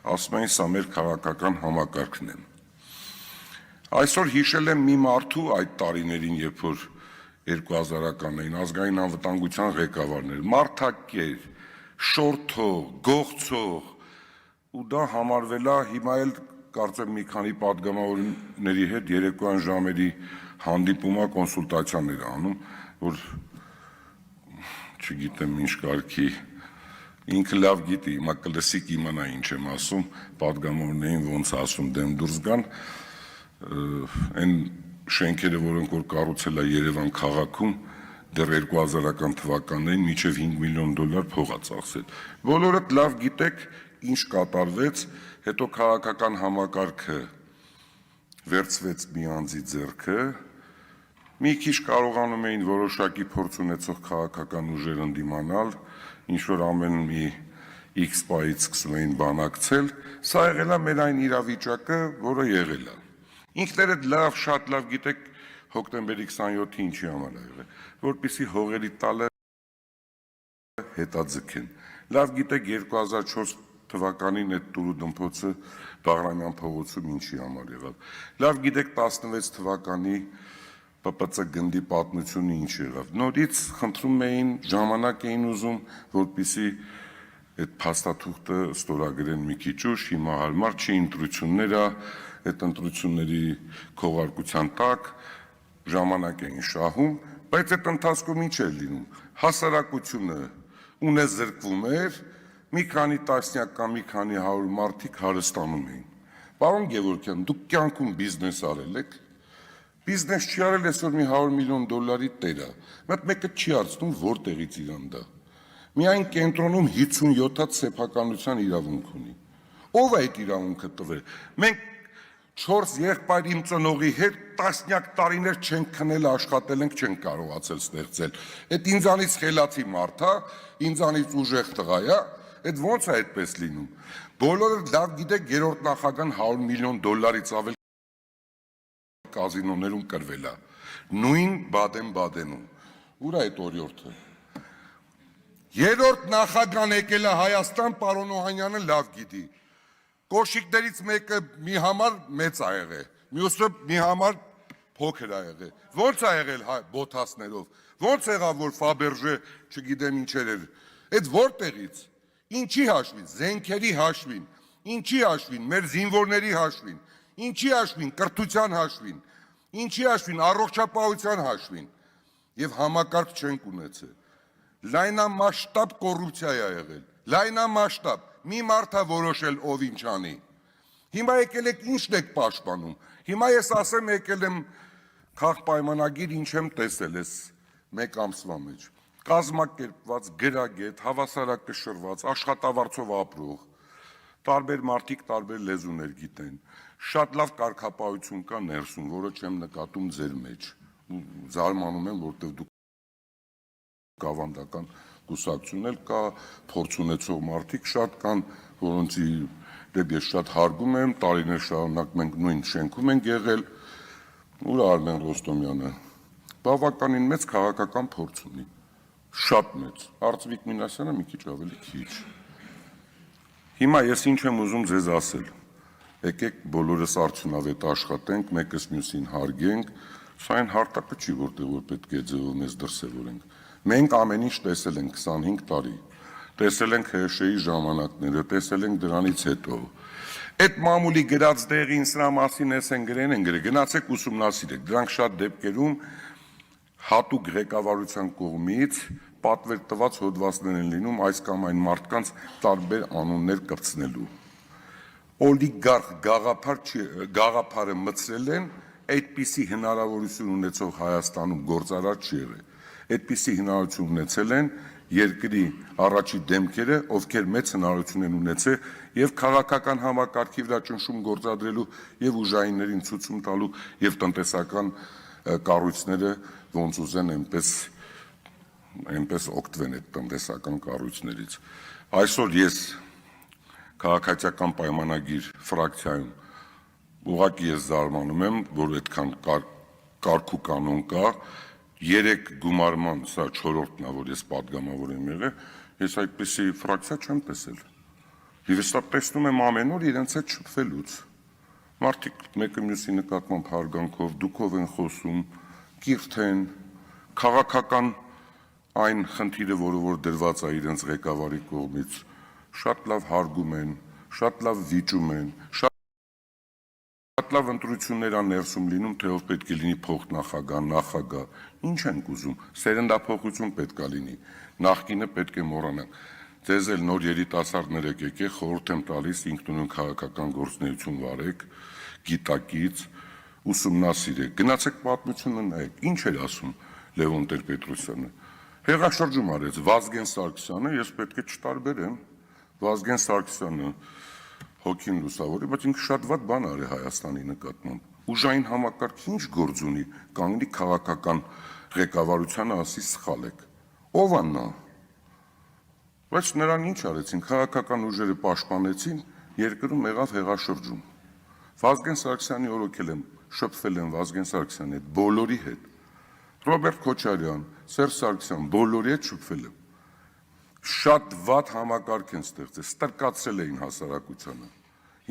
ասում էին սա մեր քաղաքական համակարգն է։ Այսօր հիշել եմ մի մարդու այդ տարիներին, երբ որ 2000-ականներին ազգային անվտանգության ղեկավարներ, մարդակեր, շորթող, գողցող, ու դա համարվել է հիմա էլ կարծեմ մի քանի պատգամավորների հետ երեկոյան ժամերի հանդիպումա կոնսուլտացիաներ անում, որ չգիտեմ ինչ կարգի, ինքը լավ գիտի, հիմա կլսիկ իմանա ինչ եմ ասում, պատգամավորներին ոնց ասում դեմ դուրս գան, այն շենքերը, որոնք որ կառուցել է Երևան քաղաքում, դեռ 2000-ական թվականներին մինչև $5 միլիոն փող է ծախսել։ Բոլորդ լավ գիտեք ինչ կատարվեց, հետո քաղաքական համակարգը վերցվեց մի անձի ձեռքը, մի քիչ կարողանում էին որոշակի փորձ ունեցող քաղաքական ուժեր ընդդիմանալ, ինչ որ ամեն մի X պայից սկսում էին բանակցել, սա եղել է մեր այն իրավիճակը, որը եղել է։ Ինքներդ լավ, շատ լավ գիտեք հոկտեմբերի 27-ի ինչի համար է եղել, որպեսզի հողերի տալը հետաձգեն։ Լավ գիտեք 2004 թվականին այդ տուրու դմփոցը Բաղրամյան փողոցում ինչի համար եղավ։ Լավ գիտեք 16 թվականի ՊՊՑ գնդի պատմությունը ինչ եղավ։ Նորից խնդրում էին, ժամանակ էին ուզում, որպեսզի այդ փաստաթուղթը ստորագրեն մի քիչ ուշ, հիմա հարմար չի, ընտրություններ է, այդ ընտրությունների քողարկության տակ ժամանակ էին շահում, բայց այդ ընթացքում ինչ էր լինում։ Հասարակությունը ունեզրկվում էր, մի քանի տասնյակ կամ մի քանի հարյուր մարդիկ հարստանում էին։ Պարոն Գևորգյան, դուք կյանքում բիզնես արել եք։ Բիզնես չի արել այսօր մի $100 միլիոն տեր է։ Մատ մեկը չի հարցնում որտեղից իրան դա։ Միայն կենտրոնում 57-ած սեփականության իրավունք ունի։ Ո՞վ է այդ իրավունքը տվել։ Մենք 4 եղբայր իմ ծնողի հետ տասնյակ տարիներ չենք քնել, աշխատել ենք, չենք կարողացել ստեղծել։ Այդ ինձանից խելացի մարդ է, ինձանից ուժեղ տղա է, այդ ո՞նց է այդպես լինում։ Բոլորը լավ գիտեք, երրորդ նախագահան $100 միլիոն ավել կազինոներում կրվել է։ Նույն Բադեն-Բադենում։ Ուր է այդ օրիորդը։ Երրորդ նախագահան եկել է Հայաստան, պարոն Օհանյանը լավ գիտի։ Կոշիկներից մեկը մի համար մեծ ա եղել, մյուսը մի համար փոքր ա եղել։ Ո՞նց ա եղել բոթասներով։ Ո՞նց եղավ որ Ֆաբերժե, չգիտեմ ինչեր էր։ Այդ որտեղից։ Ինչի հաշվին, զենքերի հաշվին, ինչի հաշվին, մեր զինվորների հաշվին, ինչի հաշվին, կրթության հաշվին, ինչի հաշվին, առողջապահության հաշվին։ Եվ համակարգ չենք ունեցել։ Լայնամասշտաբ կոռուպցիա է եղել։ Լայնամասշտաբ մի մարդ է որոշել ով ինչ անի։ Հիմա եկել եք ինչն եք պաշտպանում։ Հիմա ես ասեմ եկել եմ քաղաքապայմանագիր ինչ եմ տեսել այս մեկ ամսվա մեջ։ Կազմակերպված, գրագետ, հավասարակշռված, աշխատավարձով ապրող, տարբեր մարդիկ տարբեր լեզուներ գիտեն։ Շատ լավ կարգապահություն կա ներսում, որը չեմ նկատում ձեր մեջ։ Զարմանում եմ, որտեղ դուք ավանդական կուսակցություն էլ կա, փորձ ունեցող մարդիկ շատ կան, որոնցի դեպ ես շատ հարգում եմ, տարիներ շարունակ մենք նույն շենքում ենք եղել, ուր Արմեն Ռոստոմյանը, բավականին մեծ քաղաքական փորձ ունի, շատ մեծ, Արծվիկ Մինասյանը մի քիչ ավելի քիչ։ Հիմա ես ինչ եմ ուզում ձեզ ասել, եկեք բոլորս արդյունավետ աշխատենք, մեկս մյուսին հարգենք, սա այն հարթակը չի, որտեղ որ պետք է ձևով մեզ դրսևորենք։ Մենք ամեն ինչ տեսել ենք 25 տարի, տեսել ենք ՀՇ-ի ժամանակները, տեսել ենք դրանից հետո։ Այդ մամուլի գրած դեղին սրա մասին են գրել, գնացեք ուսումնասիրեք, դրանք շատ դեպքերում հատուկ ղեկավարության կողմից պատվեր տված հոդվածներ են լինում այս կամ այն մարդկանց տարբեր անուններ կպցնելու։ Օլիգարխ գաղափարը մտցրել են, այդպիսի հնարավորություն ունեցող Հայաստանում գործարար չի եղել։ Այդպիսի հնարավորություն ունեցել են երկրի առաջի դեմքերը, ովքեր մեծ հնարավորություն են ունեցել եւ քաղաքական համակարգի վրա ճնշում գործադրելու եւ ուժայիններին ցույցում տալու եւ տնտեսական կառույցները ոնց ուզեն այնպես օգտվեն այդ տնտեսական կառույցներից։ Այսօր ես քաղաքացիական պայմանագիր ֆրակցիայում ուղղակի ես զարմանում եմ, որ այդքան կարգ ու կանոն կա, 3 գումարման, սա 4-րդն է, որ ես պատգամավոր եմ եղել, ես այդպիսի ֆրակցիա չեմ տեսել։ Եվ ես տեսնում եմ ամեն օր իրենց հետ շփվելուց։ Մարդիկ մեկը մյուսի նկատմամբ հարգանքով, դուքով են խոսում, կիրթ են, քաղաքական այն խնդիրը, որ դրված է իրենց ղեկավարի կողմից, շատ լավ հարգում են, շատ լավ վիճում են, շատ լավ ընտրություններ ա ներսում լինում, թե ով պետք է լինի փոխնախագահ, նախագահ, ինչ ենք ուզում, սերնդափոխություն պետք է լինի, նախկինը պետք է մոռանանք։ Ձեզ էլ նոր երիտասարդներ եկեք, խորհուրդ եմ տալիս ինքնուրույն քաղաքական գործունեություն վարեք, գիտակից, ուսումնասիրեք, գնացեք պատմությունը նայեք, ինչ էր ասում Լևոն Տեր-Պետրոսյանը, հեղաշրջում արեց Վազգեն Սարգսյանը, ես պետք է չտարբերեմ, Վազգեն Սարգսյանը հոգին լուսավորի, բայց ինքը շատ վատ բան արի Հայաստանի նկատմամբ, ուժային համակարգ ինչ գործ ունի, կանգնի քաղաքական ղեկավարությանը ասի սխալ եք, ով ա նա, բայց նրան ինչ արեցին, քաղաքական ուժերը պաշտպանեցին, երկրում եղավ հեղաշրջում։ Վազգեն Սարգսյանի օրոքել եմ, շփվել եմ Վազգեն Սարգսյանի հետ, բոլորի հետ, Ռոբերտ Քոչարյան, Սերժ Սարգսյան, բոլորի հետ շփվել եմ։ Շատ վատ համակարգ են ստեղծել, ստրկացրել էին հասարակությանը։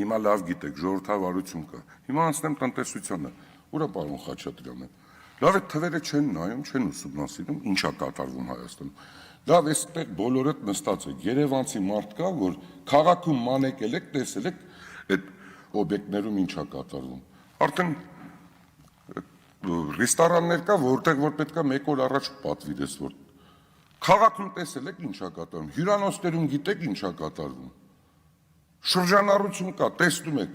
Հիմա լավ գիտեք, ժողովրդավարություն կա։ Հիմա անցնեմ տնտեսությանը։ Ուր է պարոն Խաչատրյանը։ Լավ է թվերը չեն նայում, չեն ուսումնասիրում, ինչ է կատարվում Հայաստանում։ Լավ, այստեղ բոլորդ նստած եք, երևանցի մարդ կա, որ քաղաքում մանեկել եք, տեսել եք այդ օբյեկտներում ինչ է կատարվում։ Արդեն ռեստորաններ կա, որտեղ որ պետք է մեկ օր առաջ պատվիրես, որ քաղաքում տեսել եք ինչ է կատարվում, հյուրանոցներում գիտեք ինչ է կատարվում։ Շրջանառություն կա, տեսնում եք,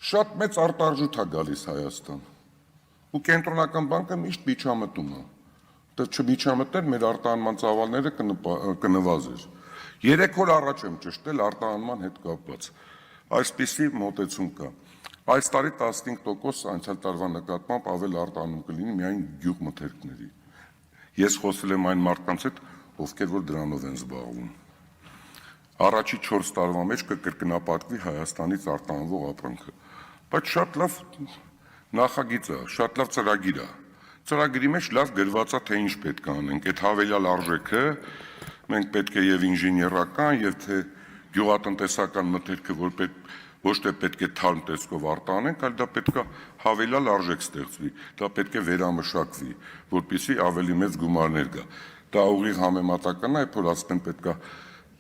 շատ մեծ արտարժույթ է գալիս Հայաստան։ Ու կենտրոնական բանկը միշտ միջամտում է։ Դա չմիջամտներ մեր արտահանման ծավալները կնվազեր։ 3 օր առաջ եմ ճշտել արտահանման հետ կապված։ Այսպիսի մոտեցում կա։ Այս տարի 15% անցյալ տարվա նկատմամբ ավել արտահանում կլինի միայն գյուղմթերքների։ Ես խոսել եմ այն մարդկանց հետ, ովքեր որ դրանով են զբաղվում։ Առաջի 4 տարվա մեջ կկրկնապատկվի Հայաստանից արտահանվող ապրանքը։ Բայց շատ լավ նախագիծ է, շատ լավ ծրագիր է։ Ծրագրի մեջ լավ գրված է, թե ինչ պետք է անենք, այդ հավելյալ արժեքը մենք պետք է եւ ինժեներական եւ թե գյուղատնտեսական մթերքը, որ ոչ թե պետք է թարմ տեսքով արտահանենք, այլ դա պետք է հավելյալ արժեք ստեղծվի, դա պետք է վերամշակվի, որպեսզի ավելի մեծ գումարներ գա։ Դա ուղիղ համեմատական է, որ ասեն պետք է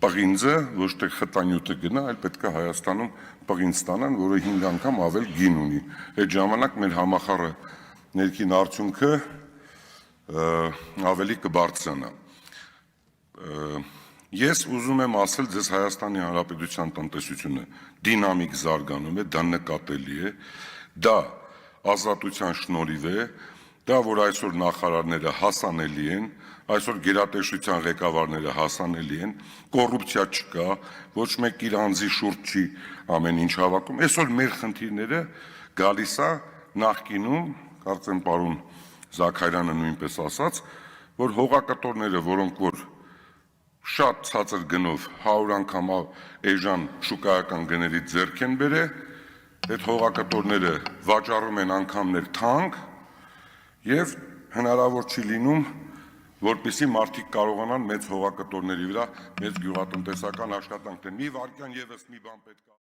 պղինձը ոչ թե խտանյութը գնա, այլ պետք է Հայաստանում պղինձ ստանան, որը 5 անգամ ավել գին ունի։ Այդ ժամանակ մեր համախառը ներքին արդյունքը ավելի կբարձրանա։ Ես ուզում եմ ասել ձեզ Հայաստանի Հանրապետության տնտեսությունը դինամիկ զարգանում է, դա նկատելի է, դա ազատության շնորհիվ է, դա որ այսօր նախարարները հասանելի են, այսօր գերատեսչության ղեկավարները հասանելի են, կոռուպցիա չկա, ոչ մեկ իր անձի շուրջ չի ամեն ինչ հավաքում։ Այսօր մեր խնդիրները գալիս է նախկինում, կարծեմ պարոն Զաքարյանը նույնպես ասաց, որ հողակտորները, որոնք որ շատ ցածր գնով 100 անգամ էժան շուկայական գներից ձեռք են բերել, այդ հողակտորները վաճառում են անգամներ թանկ եւ հնարավոր չի լինում, որպեսզի մարդիկ կարողանան մեծ հողակտորների վրա մեծ գյուղատնտեսական աշխատանք տեն։ Մի վարքյան եւս մի բան պետք է